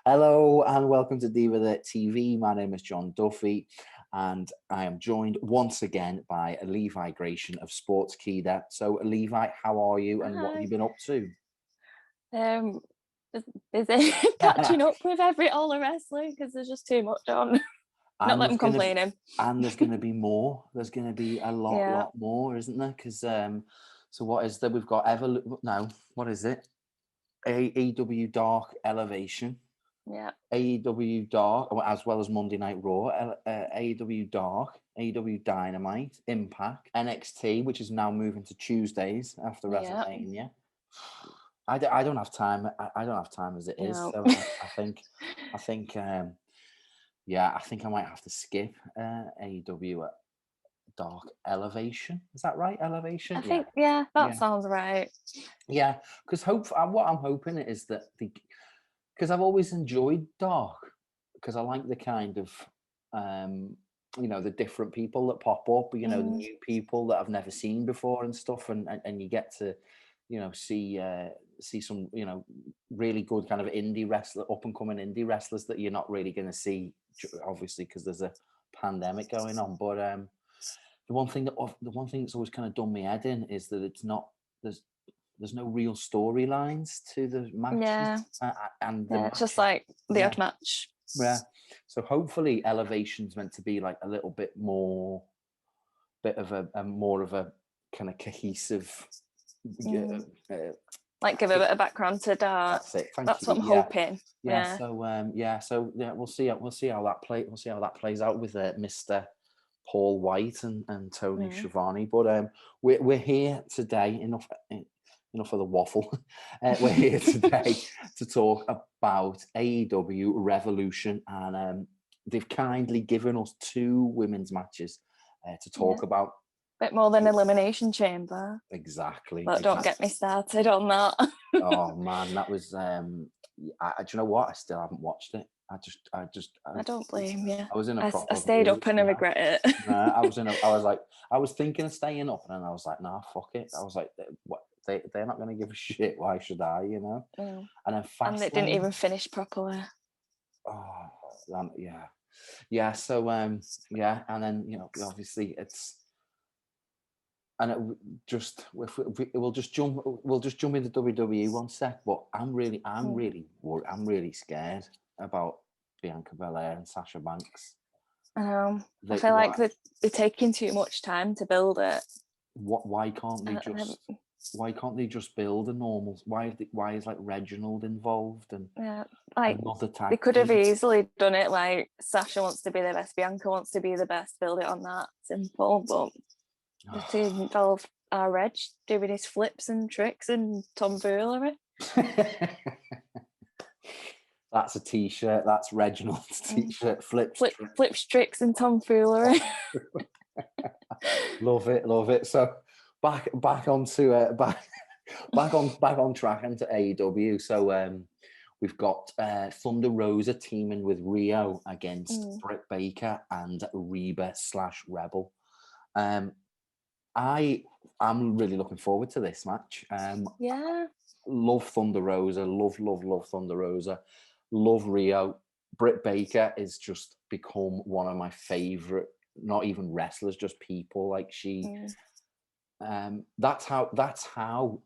Hello and welcome to Diva the TV. My name is John Duffy and I am joined once again by Levi Gratian of Sportskeeda. So Levi, how are you and what have you been up to? Just busy catching up with all the wrestling because there's just too much on. Not that I'm complaining. And there's going to be more. There's going to be a lot more, isn't there? Because so what is there? We've got what is it? AEW Dark Elevation. Yeah. AEW Dark, as well as Monday Night Raw, AEW Dark, AEW Dynamite, Impact, NXT, which is now moving to Tuesdays after WrestleMania. I don't have time. I don't have time as it is. No. So I think I might have to skip AEW Dark Elevation. Is that right? Elevation. I think that sounds right. Yeah, because what I'm hoping is that because I've always enjoyed Dark because I like the kind of the different people that pop up, the new people that I've never seen before and stuff, and you get to see some really good kind of indie wrestler, up and coming indie wrestlers that you're not really going to see, obviously, because there's a pandemic going on. But the one thing that's always kind of done me head in is that it's not there's no real storylines to the matches. It's just like the odd match. Yeah. So hopefully Elevation's meant to be like a little bit more, more of a kind of cohesive. Like give a bit of background to Dark. That's it. That's what I'm hoping. Yeah. So we'll see how that plays out with Mr. Paul White and Tony Schiavone. But we're here today. Enough of the waffle. We're here today to talk about AEW Revolution, and they've kindly given us 2 women's matches to talk about. Bit more than Elimination Chamber. Exactly. But don't get me started on that. Oh man, that was. Do you know what? I still haven't watched it. I don't blame you. I was in a I stayed up and I regret it. I was thinking of staying up, and then I was like, nah, fuck it. I was like, what? They're not going to give a shit. Why should I? And then and it didn't even finish properly. Oh, yeah. So and then obviously it's. And we'll just jump into WWE one sec. But I'm really scared about Bianca Belair and Sasha Banks. I feel like they're taking too much time to build it. Why can't they just build a normal? Why is like Reginald involved and they could have easily done it like Sasha wants to be the best, Bianca wants to be the best, build it on that simple, but to involve our Reg doing his flips and tricks and tomfoolery. That's a t-shirt. That's Reginald's t-shirt. Flips, tricks and tomfoolery. Love it. So back on track into AEW. So we've got Thunder Rosa teaming with Ryo against Britt Baker and Reba /Rebel. I'm really looking forward to this match. Love Thunder Rosa. Love Thunder Rosa. Love Ryo. Britt Baker is just become one of my favorite, not even wrestlers, just people. Like she, that's how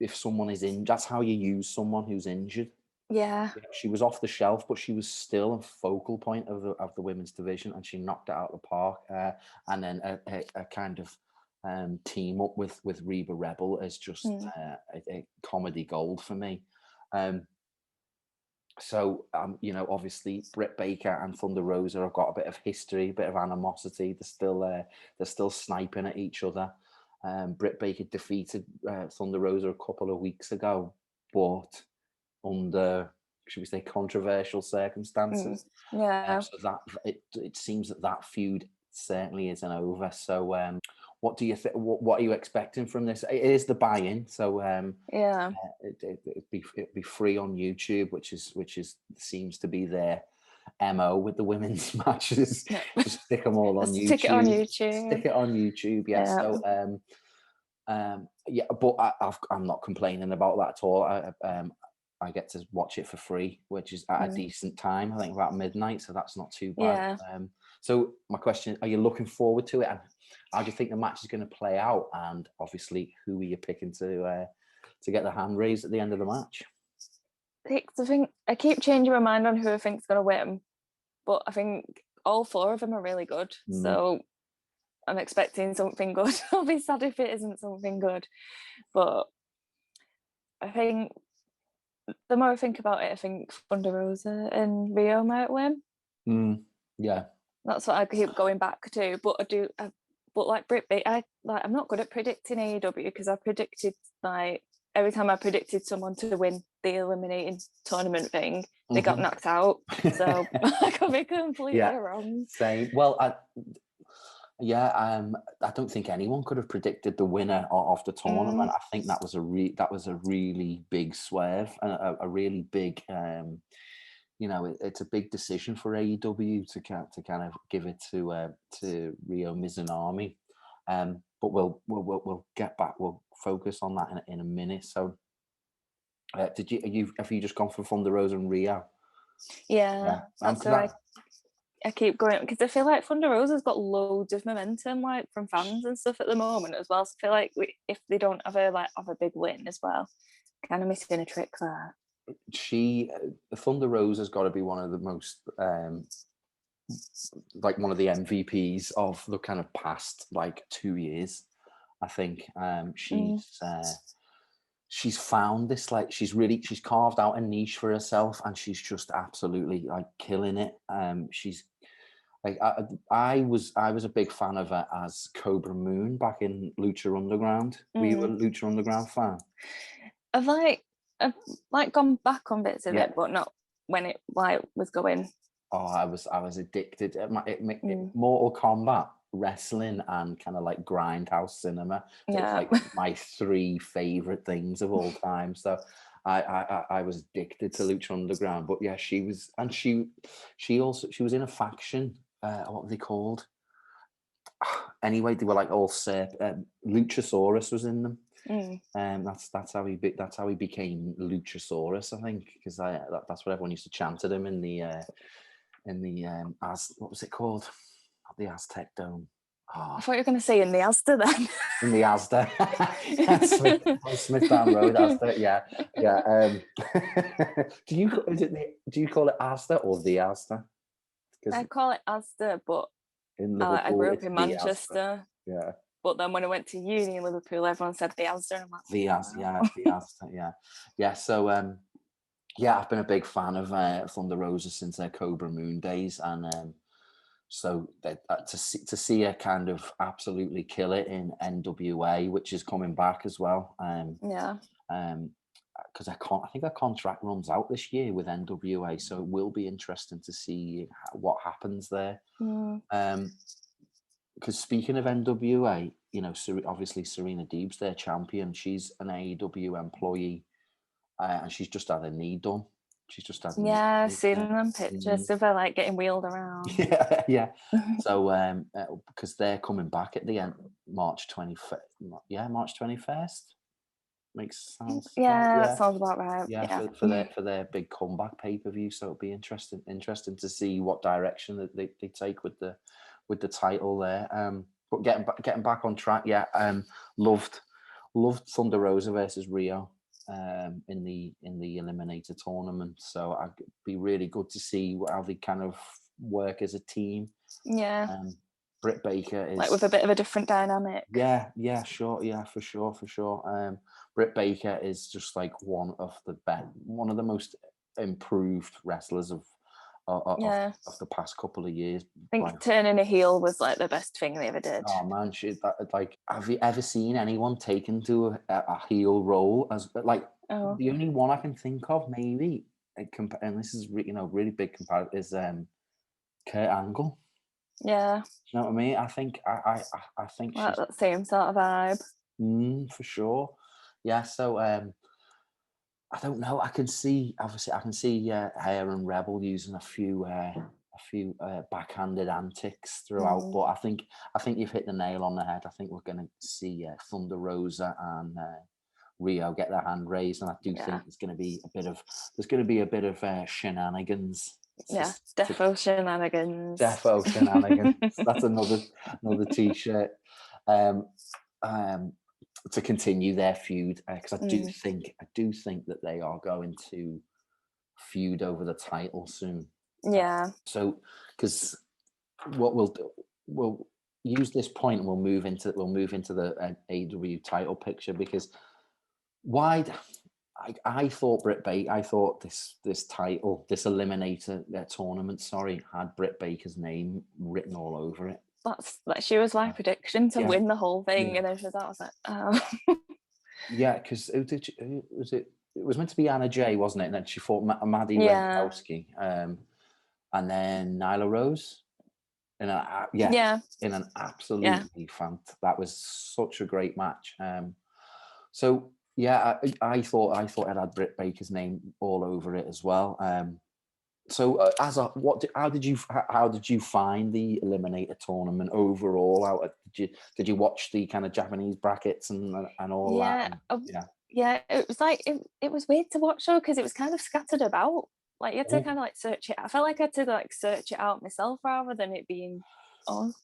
if someone is in, that's how you use someone who's injured. Yeah. She was off the shelf, but she was still a focal point of the women's division, and she knocked it out of the park. And then a kind of team up with Reba Rebel is just a comedy gold for me. So obviously Britt Baker and Thunder Rosa have got a bit of history, a bit of animosity. They're still sniping at each other. Britt Baker defeated Thunder Rosa a couple of weeks ago, but under, should we say, controversial circumstances. So that it seems that feud certainly isn't over. So what do you think? What are you expecting from this? It is the buy-in, so it'd be free on YouTube, which seems to be their MO with the women's matches. Just stick them all on YouTube. Stick it on YouTube. Yeah. So but I'm not complaining about that at all. I get to watch it for free, which is at a decent time. I think about midnight, so that's not too bad. So my question: are you looking forward to it? And how do you think the match is going to play out? And obviously, who are you picking to get the hand raised at the end of the match? I think I keep changing my mind on who I think's going to win, but I think all 4 of them are really good. So I'm expecting something good. I'll be sad if it isn't something good, but I think the more I think about it, I think Thunder Rosa and Ryo might win. Yeah, that's what I keep going back to. But but like Britt Baker, I'm not good at predicting AEW because I predicted every time I predicted someone to win the Eliminator Tournament thing, they got knocked out. So I could be completely wrong. Same. Well, I don't think anyone could have predicted the winner of the tournament. I think that was a really big swerve and a really big. It's a big decision for AEW to kind of give it to Ryo Mizunami. But we'll get back. We'll focus on that in a minute. So, have you just gone for Thunder Rosa and Riho? Yeah, that's right. I keep going because I feel like Thunder Rosa's got loads of momentum, like from fans and stuff at the moment as well. So I feel like if they don't have a big win as well, kind of missing a trick there. Thunder Rosa's got to be one of the most one of the MVPs of the kind of past 2 years. I think she's found this she's carved out a niche for herself, and she's just absolutely killing it. She's I was a big fan of her as Cobra Moon back in Lucha Underground. Were you a Lucha Underground fan? I've gone back on bits of it, but not when it was going. Oh, I was addicted. Mortal Kombat, wrestling, and kind of grindhouse cinema. It's my 3 favorite things of all time. So I was addicted to Lucha Underground. But yeah, she was in a faction. What were they called? Anyway, they were all Luchasaurus was in them. That's how he became Luchasaurus, I think, because that's what everyone used to chant at him in the what was it called? Not the Aztec Dome. Oh. I thought you were going to say in the Asda then. In the Asda, Smith Down Road, Asda. Yeah. Do you call it Asda or the Asda? I call it Asda, but in Liverpool, I grew up in Manchester. Yeah. But then when I went to uni in Liverpool, everyone said the Asda. I'm like, the Asda, the Asda, yeah. So I've been a big fan of Thunder Rosa since their Cobra Moon days, and so to see her kind of absolutely kill it in NWA, which is coming back as well. Because I think her contract runs out this year with NWA, so it will be interesting to see what happens there. Because speaking of NWA, obviously Serena Deeb's their champion. She's an AEW employee, and she's just had her knee done. She's just had. I've seen them pictures of her getting wheeled around. Yeah. So, because they're coming back at the end, March 21st. Yeah, March 21st. Makes sense. That sounds about right. Yeah, for their big comeback pay-per-view. So it'll be interesting to see what direction that they take with the title there. But getting back on track, loved Thunder Rosa versus Riho in the Eliminator Tournament. So it'd be really good to see how they kind of work as a team. Britt Baker is with a bit of a different dynamic. Yeah, sure. Yeah, for sure. Britt Baker is just one of the most improved wrestlers of the past couple of years. I think turning a heel was the best thing they ever did. Oh man, have you ever seen anyone taken to a heel role as the only one I can think of maybe, and this is really big comparative, is Kurt Angle. Yeah. You know what I mean? I think she's that same sort of vibe. For sure. Yeah. So I don't know. I can see her and Rebel using a few backhanded antics throughout, but I think you've hit the nail on the head. I think we're going to see Thunder Rosa and Ryo get their hand raised, and I do think there's going to be a bit of shenanigans. Defo shenanigans. Defo shenanigans. That's another t-shirt. To continue their feud, because I do think that they are going to feud over the title soon. Yeah. So, because what we'll do, we'll use this point and we'll move into the AEW title picture, because I thought Britt Baker, I thought this title, this Eliminator tournament, had Britt Baker's name written all over it. She was my prediction to win the whole thing, and then I was like, oh. Yeah, because it was meant to be Anna Jay, wasn't it? And then she fought Maddie Rankowski, and then Nyla Rose. In an absolutely that was such a great match. So yeah, I thought it had Britt Baker's name all over it as well. So how did you find the Eliminator tournament overall? Did you watch the kind of Japanese brackets and all that? Yeah, it was like it was weird to watch though, because it was kind of scattered about. Like you had to kind of like search it. I felt like I had to like search it out myself rather than it being on.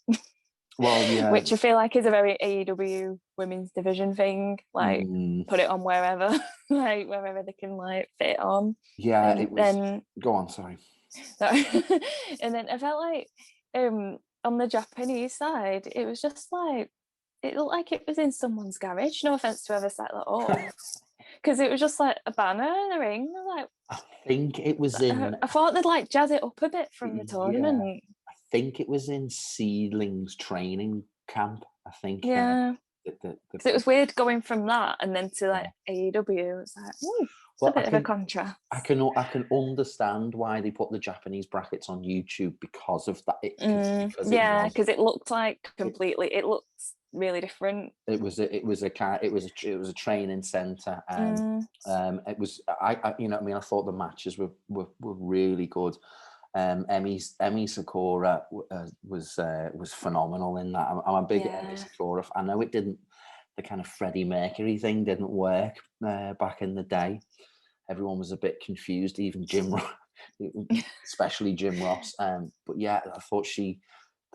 Well, yeah, which I feel like is a very AEW women's division thing. Like put it on wherever, like wherever they can like fit it on. Yeah, and it was. Then go on, sorry. And then I felt like on the Japanese side, it was just like it looked like it was in someone's garage. No offense to whoever sat that up, because it was just like a banner in the ring. I think it was in. I thought they'd like jazz it up a bit from the tournament. Yeah. I think it was in Seedlings training camp. I think. Yeah. Because it was weird going from that and then to like AEW. It's like, it's a bit of a contrast. I can understand why they put the Japanese brackets on YouTube because of that. Because it looked like completely. It looks really different. It was a training center, and it was I I thought the matches were really good. Emi Sakura was phenomenal in that. I'm a big Emi Sakura. I know it didn't. The kind of Freddie Mercury thing didn't work back in the day. Everyone was a bit confused, even Jim, especially Jim Ross. But yeah, I thought the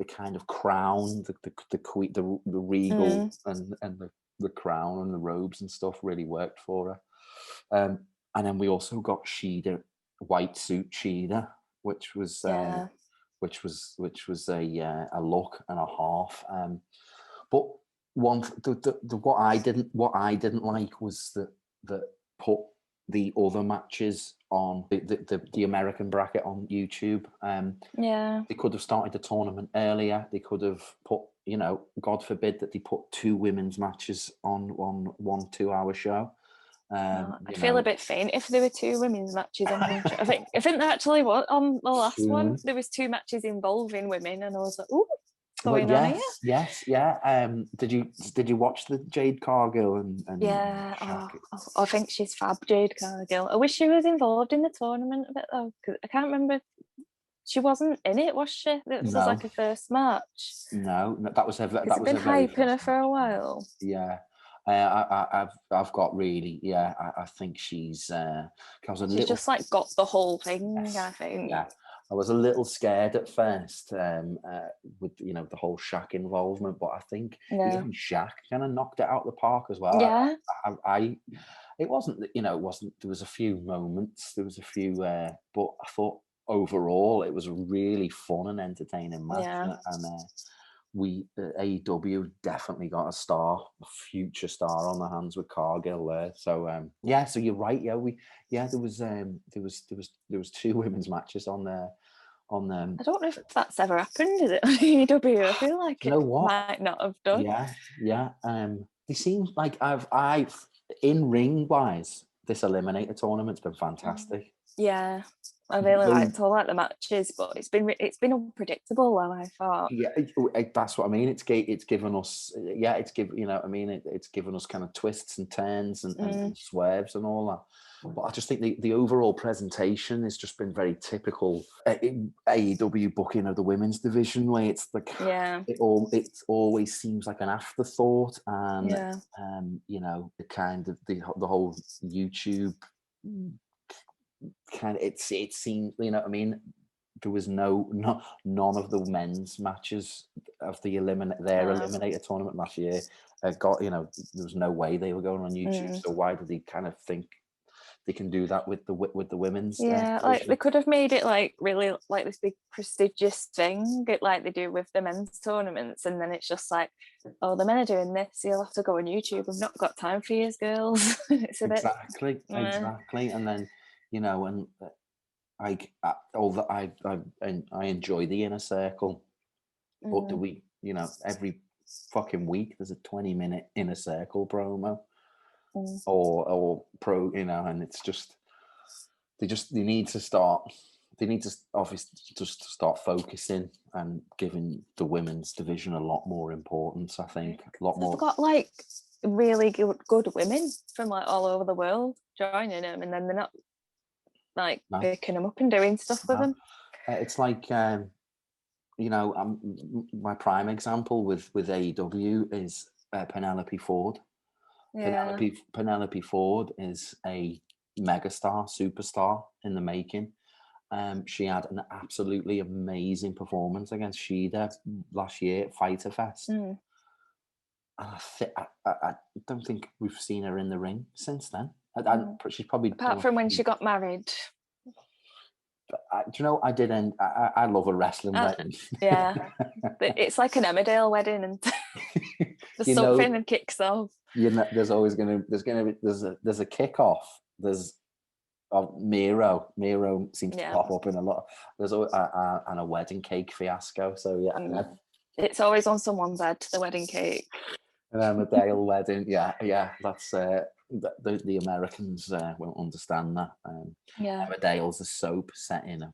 kind of crown, the regal, and the crown and the robes and stuff really worked for her. And then we also got Shida, white suit Shida, which was a look and a half. But what I didn't like was that put the other matches on the American bracket on YouTube. They could have started the tournament earlier. They could have put, God forbid that they put 2 women's matches on 1 2-hour show. I'd feel a bit faint if there were 2 women's matches on one show. I think there actually was on the last one. There was 2 matches involving women, and I was like, "Ooh, what's going on here?" Yes. Did you watch the Jade Cargill and I think she's fab, Jade Cargill. I wish she was involved in the tournament a bit though, because I can't remember. She wasn't in it, was she? This was like her first match. No, that was her. That was been hyping her for a while. Yeah. I've got really, I think she's just like got the whole thing. I think. Yeah, I was a little scared at first with the whole Shaq involvement, but I think even Shaq kind of knocked it out of the park as well. Yeah, it wasn't there was a few moments, but I thought overall it was a really fun and entertaining match, and AEW definitely got a future star on the hands with Cargill there. So so you're right. There was 2 women's matches on there. I don't know if that's ever happened, is it, on AEW? I feel like it might not have done. Yeah. It seems like I've in ring wise, this Eliminator tournament's been fantastic. Yeah, I really liked all the matches, but it's been unpredictable. Though, I thought. Yeah, that's what I mean. It's given us, it's given us kind of twists and turns and swerves and all that. But I just think the overall presentation has just been very typical AEW booking of the women's division, where it's it always seems like an afterthought, and the kind of the whole YouTube kind of it seems, you know what I mean. There was none of the men's matches of the Eliminator Tournament last year there was no way they were going on YouTube. So why do they kind of think they can do that with the women's? Like they could have made it like really like this big prestigious thing, like they do with the men's tournaments, and then it's just like, oh, the men are doing this, so you'll have to go on YouTube. We've not got time for you, girls. It's exactly, and then and. I enjoy the Inner Circle, but do we? Every fucking week there's a 20-minute Inner Circle promo, or pro, and it's just they need to obviously just start focusing and giving the women's division a lot more importance. I think a lot more. They've got like really good women from like all over the world joining them, and then they're not like picking them up and doing stuff with them. It's like my prime example with AEW is Penelope Ford. Penelope Ford is a megastar, superstar in the making. She had an absolutely amazing performance against Shida last year at Fyter Fest. And I don't think we've seen her in the ring since then. She's probably apart from when she got married. Do you know, I love a wrestling wedding. Yeah, it's like an Emmerdale wedding, and there's something and kicks off. There's always there's a kickoff. There's Miro seems to pop up in a lot. There's always and a wedding cake fiasco. So it's always on someone's head, the wedding cake. An Emmerdale wedding, that's the Americans won't understand that. Emmerdale's a soap set in a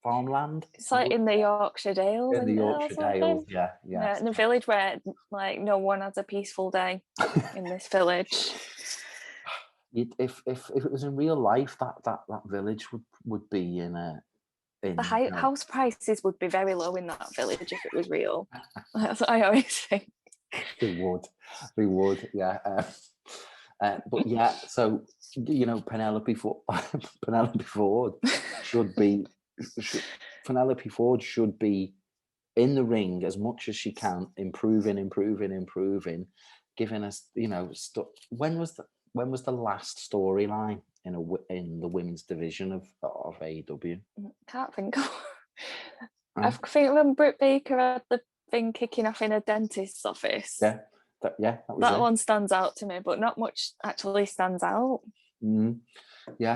farmland. It's like in the Yorkshire Dales. In the Yorkshire Dales, yeah. In a village where like no one has a peaceful day in this village. If it was in real life, that village would be the house prices would be very low in that village if it was real. That's what I always think. They would, yeah. But so Penelope Ford should be in the ring as much as she can, improving, giving us when was the last storyline in the women's division of AEW? Can't think of. I think when Britt Baker had the thing kicking off in a dentist's office. That one stands out to me, but not much actually stands out.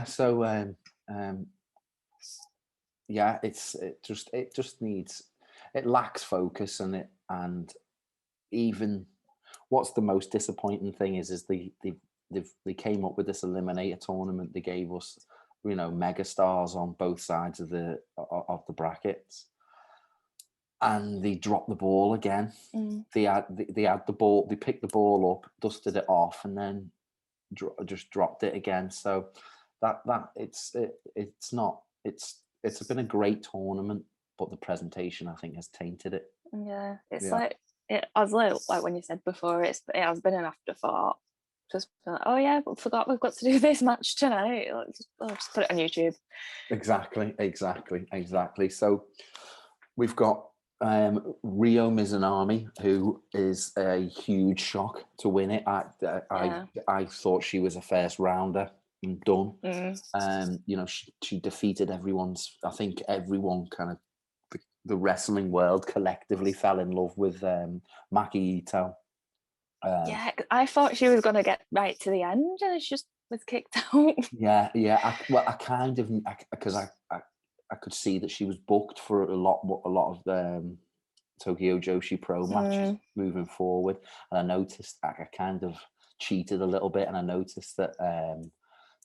So it lacks focus, and even what's the most disappointing thing is they came up with this Eliminator Tournament. They gave us mega stars on both sides of the brackets, and they dropped the ball again. They had the ball. They picked the ball up, dusted it off, and then just dropped it again. So it's been a great tournament, but the presentation, I think, has tainted it. Yeah, it's like when you said before, it has been an afterthought. Just like, oh yeah, but forgot we've got to do this match tonight. I'll just put it on YouTube. Exactly. So we've got Ryo Mizunami, who is a huge shock to win it. I thought she was a first rounder and done. She defeated everyone's. I think everyone kind of the wrestling world collectively fell in love with Maki Ito. I thought she was going to get right to the end, and she just was kicked out. Because I could see that she was booked for a lot of the Tokyo Joshi Pro matches moving forward, and I noticed I kind of cheated a little bit, and I noticed that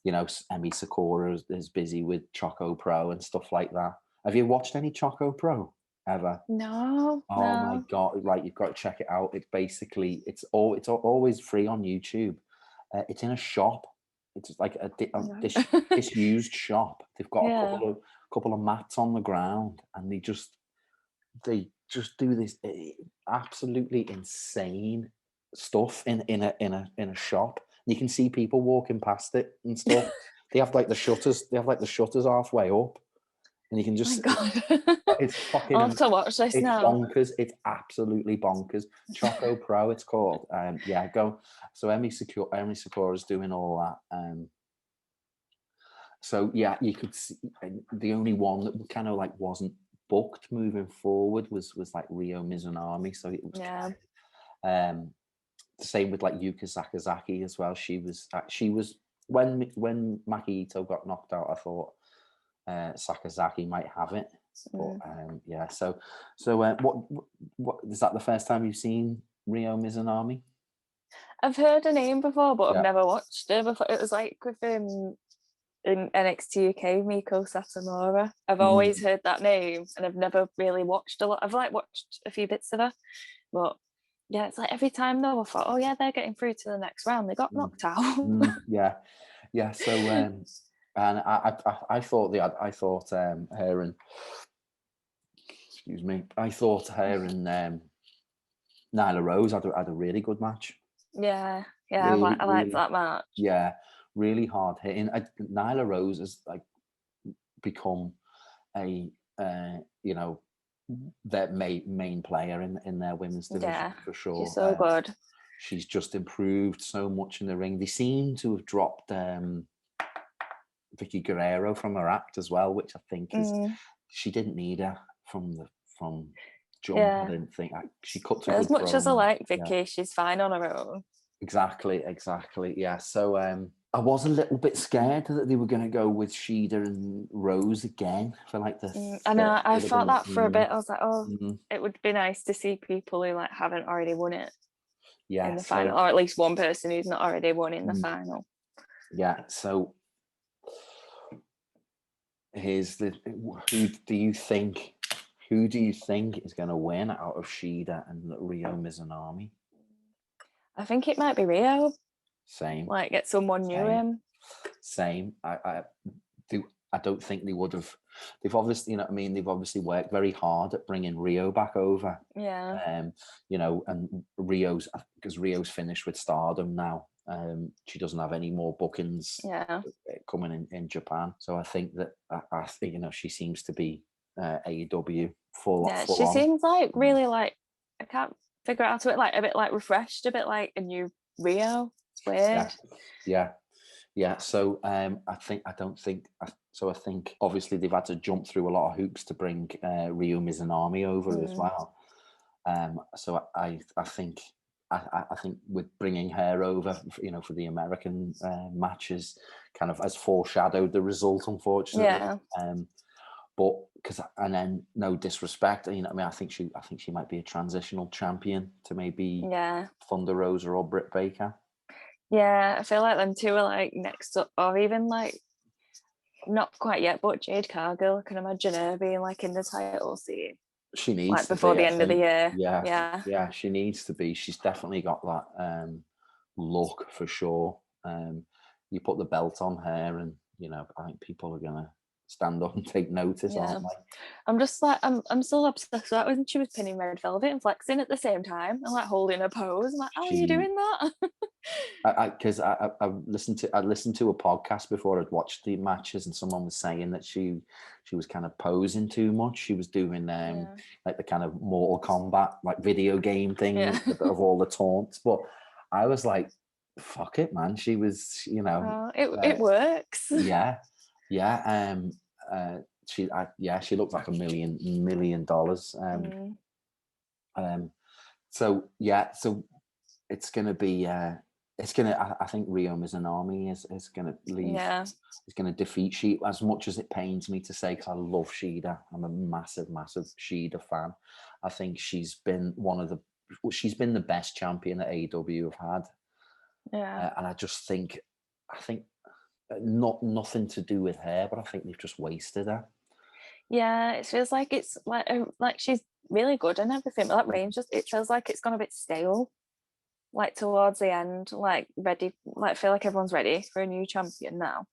you know, Emi Sakura is busy with Choco Pro and stuff like that. Have you watched any Choco Pro ever? No. Oh my God! Right, you've got to check it out. It's basically it's always free on YouTube. It's in a shop. It's like a disused shop. They've got a couple of mats on the ground, and they just do this absolutely insane stuff in a shop. You can see people walking past it and stuff. They have like the shutters. They have like the shutters halfway up, and you can just. It's fucking. I'll have to watch this now. Bonkers. It's absolutely bonkers. Choco Pro, it's called. Yeah, go. So Emi Sakura is doing all that. So yeah, you could see the only one that kind of like wasn't booked moving forward was like Ryo Mizunami. So it was the same with like Yuka Sakazaki as well. She was when Maki Ito got knocked out, I thought Sakazaki might have it. But yeah, so what is that the first time you've seen Ryo Mizunami? I've heard her name before, but I've never watched her before. It was like with in NXT UK, Miko Satomura. I've always heard that name, and I've never really watched a lot. I've like watched a few bits of her, but yeah, it's like every time though, I thought, oh yeah, they're getting through to the next round. They got knocked out. Yeah. So and I thought her and excuse me, I thought her and Nyla Rose had a really good match. Yeah, really, I liked that match. Yeah, really hard hitting. Nyla Rose has like become a you know, their main player in their women's division for sure. She's so good. She's just improved so much in the ring. They seem to have dropped Vicky Guerrero from her act as well, which I think is she didn't need her from jump. I didn't think she cut as much as I like Vicky, she's fine on her own. Exactly. Yeah. So I was a little bit scared that they were going to go with Shida and Rose again for like the. I know. I felt that for a bit. I was like, oh, it would be nice to see people who like haven't already won it. Yeah, in the final, or at least one person who's not already won in the final. Yeah. So here's who do you think is going to win out of Shida and Ryo Mizunami? I think it might be Ryo. Same. Like get someone new in. Same. I don't think they would have. They've obviously, you know what I mean. They've obviously worked very hard at bringing Ryo back over. Yeah. You know, and Ryo's finished with Stardom now. She doesn't have any more bookings. Coming in Japan. So I think that I think, you know, she seems to be AEW full. Yeah, she seems like really like I can't figure out to it, like a bit like refreshed, a bit like a new Ryo. It's weird. Yeah. So I think obviously they've had to jump through a lot of hoops to bring Ryo Mizunami over as well. So I think with bringing her over, you know, for the American matches, kind of has foreshadowed the result, unfortunately. Yeah. But and then no disrespect, you know, I mean, I think she might be a transitional champion to maybe Thunder Rosa or Britt Baker. Yeah, I feel like them two are like next up, or even like not quite yet, but Jade Cargill, I can imagine her being like in the title scene. She needs like before the end of the year. Yeah, she needs to be. She's definitely got that look for sure. You put the belt on her, and you know, I think people are gonna stand up and take notice, aren't they? I'm just like I'm still obsessed with that when she was pinning Red Velvet and flexing at the same time and like holding a pose. I'm like, how are you doing that? Because I listened to a podcast before I'd watched the matches, and someone was saying that she was kind of posing too much. She was doing like the kind of Mortal Kombat like video game thing of all the taunts. But I was like, fuck it, man. She was, you know, it works. Yeah. She looked like $1 million. So it's gonna be I think Ryo Mizunami is gonna leave. Is gonna defeat Shida, as much as it pains me to say, because I love Shida. I'm a massive Shida fan. I think she's been the best champion that AEW have had. Yeah. And I just think nothing to do with her, but I think they've just wasted her. Yeah, it feels like it's like she's really good and everything, but that range it feels like it's gone a bit stale. Like towards the end, like ready, like I feel like everyone's ready for a new champion now.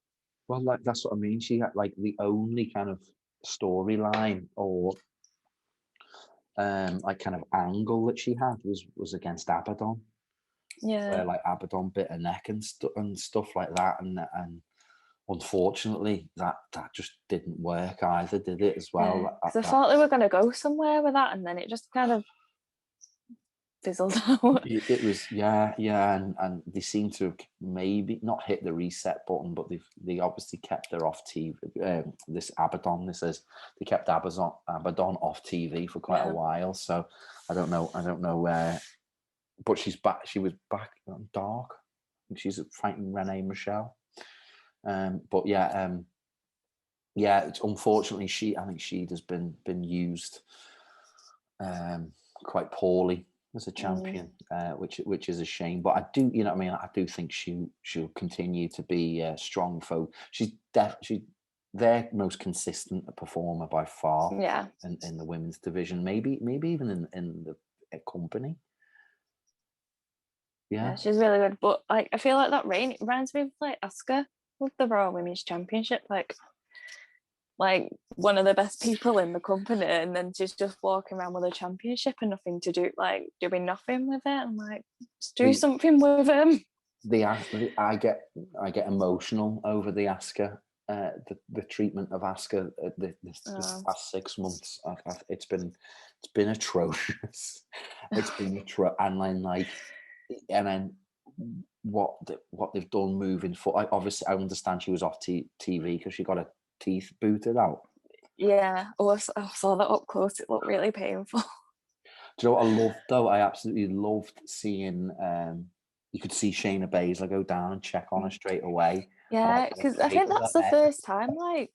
Well, like that's what I mean. She had like the only kind of storyline or like kind of angle that she had was against Abaddon. Yeah, where like Abaddon bit her neck and stuff like that, and unfortunately that just didn't work either, did it? As well, because I thought they were going to go somewhere with that, and then it just kind of fizzled out. It was and they seem to have maybe not hit the reset button, but they obviously kept her off TV. This Abaddon, they kept Abaddon off TV for quite a while. So I don't know where, but she's back. She was back on Dark. I think she's fighting Renee Michelle. But it's unfortunately I think Shida's been used quite poorly as a champion, which is a shame. But I do, I do think she'll continue to be a strong foe. She's their most consistent performer by far. Yeah, in the women's division, maybe even in the company. Yeah, she's really good. But like, I feel like that reminds me of like Asuka with the Raw Women's Championship, like one of the best people in the company, and then she's just walking around with a championship and nothing to do, like doing nothing with it. I'm like, just do something with him. I get emotional over the Asuka, the treatment of Asuka this past 6 months. It's been atrocious. It's been and then what they've done moving forward. Obviously, I understand she was off TV because she got her teeth booted out. Yeah, I saw that up close. It looked really painful. Do you know what I loved though? I absolutely loved seeing. You could see Shayna Baszler go down and check on her straight away. Yeah, because I think that's the first time like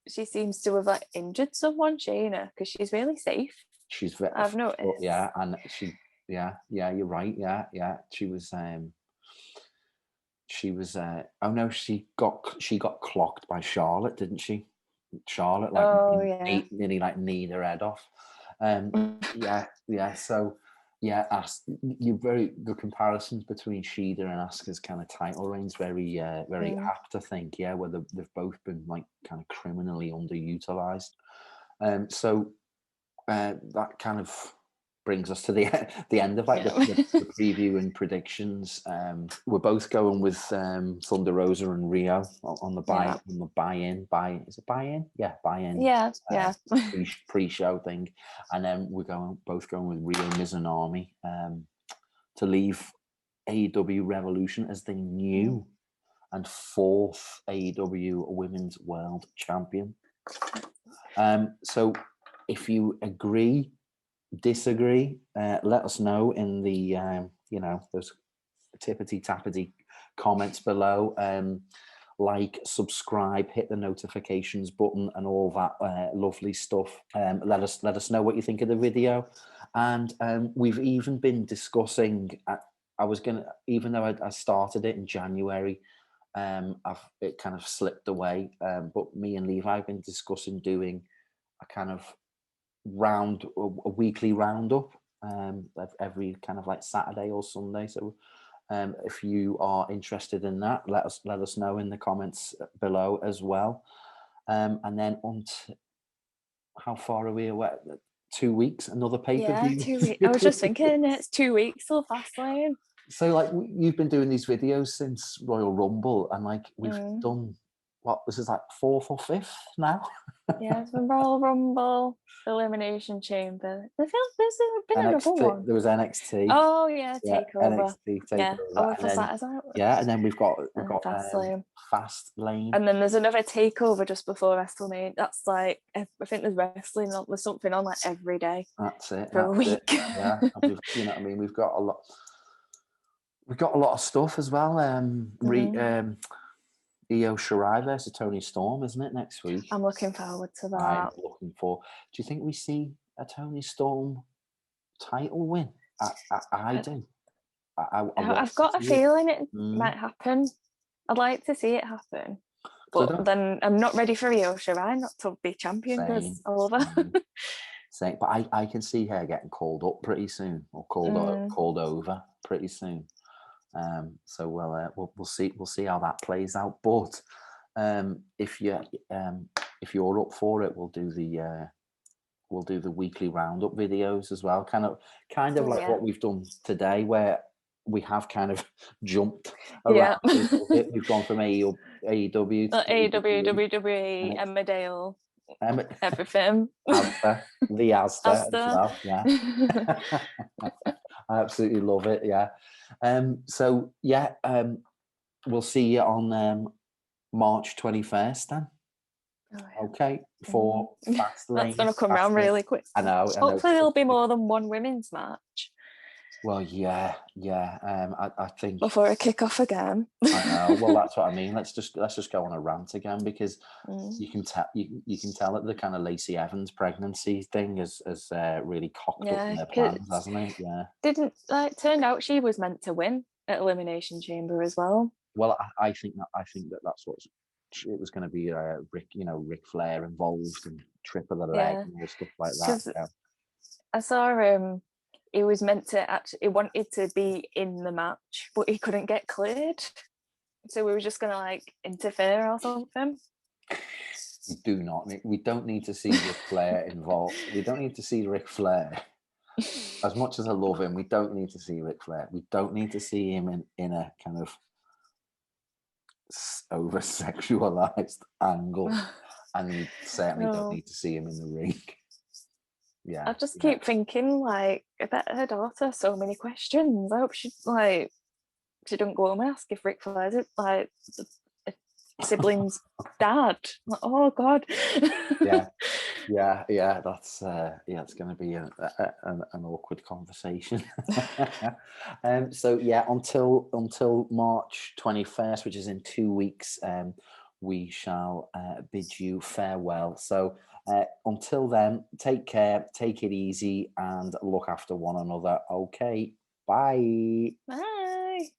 she seems to have like injured someone, Shayna, because she's really safe. She's very. I've noticed. Yeah, and she. Yeah, you're right. Yeah. She was. She was. Oh no, she got clocked by Charlotte, didn't she? Charlotte nearly like kneed her head off. So you very good comparisons between Shida and Asuka's kind of title reigns, very apt, I think. Yeah, where they've both been like kind of criminally underutilized. So that kind of brings us to the end of like the preview and predictions. We're both going with Thunder Rosa and Riho on the buy-in. Is it buy-in? Yeah, buy-in. Yeah. Pre-show thing, and then we're both going with Ryo Mizunami to leave AEW Revolution as the new and fourth AEW Women's World Champion. So if you agree, disagree, let us know in the those tippity-tappity comments below. Like, subscribe, hit the notifications button and all that lovely stuff. Let us know what you think of the video. And we've even been discussing, even though I started it in January, it kind of slipped away, but me and Levi have been discussing doing a kind of a weekly roundup every kind of like Saturday or Sunday. So if you are interested in that, let us know in the comments below as well. And then how far are we away? 2 weeks, another pay-per-view. Yeah, 2 weeks. I was just thinking it's 2 weeks till Fastlane. So like you've been doing these videos since Royal Rumble, and like we've done this is like 4th or 5th now. Yeah, it's been Royal Rumble, Elimination Chamber. I feel there's been another one. There was NXT. Oh yeah, Takeover. NXT Takeover. Yeah, and then we've got Fastlane. And then there's another Takeover just before WrestleMania. That's like I think there's wrestling. There's something on like every day. That's it for a week. Yeah, you know what I mean. We've got a lot. We've got a lot of stuff as well. Io Shirai versus Toni Storm, isn't it, next week? I'm looking forward to that. I'm looking for. Do you think we see a Toni Storm title win? I do. I've got a feeling it might happen. I'd like to see it happen. But then I'm not ready for Ryo Shirai not to be champion because I love her. Same. But I can see her getting called up pretty soon, or called over pretty soon. So we'll see how that plays out. But if you're up for it, we'll do the weekly roundup videos as well. Kind of like what we've done today, where we have kind of jumped around a little bit. We've gone from AEW to AEW, WWE, Emmerdale, everything. Asda as well. Yeah. I absolutely love it. Yeah. So yeah, we'll see you on March 21st then. Okay, for Fastlane. That's going to come around really quick. I know. Hopefully there'll be more than one women's match. Well, yeah. I think before I kick off again. I know. Well, that's what I mean. Let's just go on a rant again, because you can tell that the kind of Lacey Evans pregnancy thing has really cocked up their plans, hasn't it? Yeah. Turned out she was meant to win at Elimination Chamber as well. Well, I think that's what it was going to be. Ric Flair involved and trip of the leg and all stuff like that. Yeah. I saw he was meant to he wanted to be in the match, but he couldn't get cleared. So we were just going to interfere or something. We don't need to see Ric Flair involved. We don't need to see Ric Flair. As much as I love him, we don't need to see Ric Flair. We don't need to see him in a kind of over-sexualized angle. And we certainly don't need to see him in the ring. Yeah, I just keep thinking, I bet her daughter so many questions. I hope she don't go home and ask if Ric Flair's a sibling's dad. Oh God. Yeah. That's it's going to be an awkward conversation. So yeah, until March 21st, which is in 2 weeks, we shall bid you farewell. So until then, take care, take it easy, and look after one another. Okay, bye. Bye.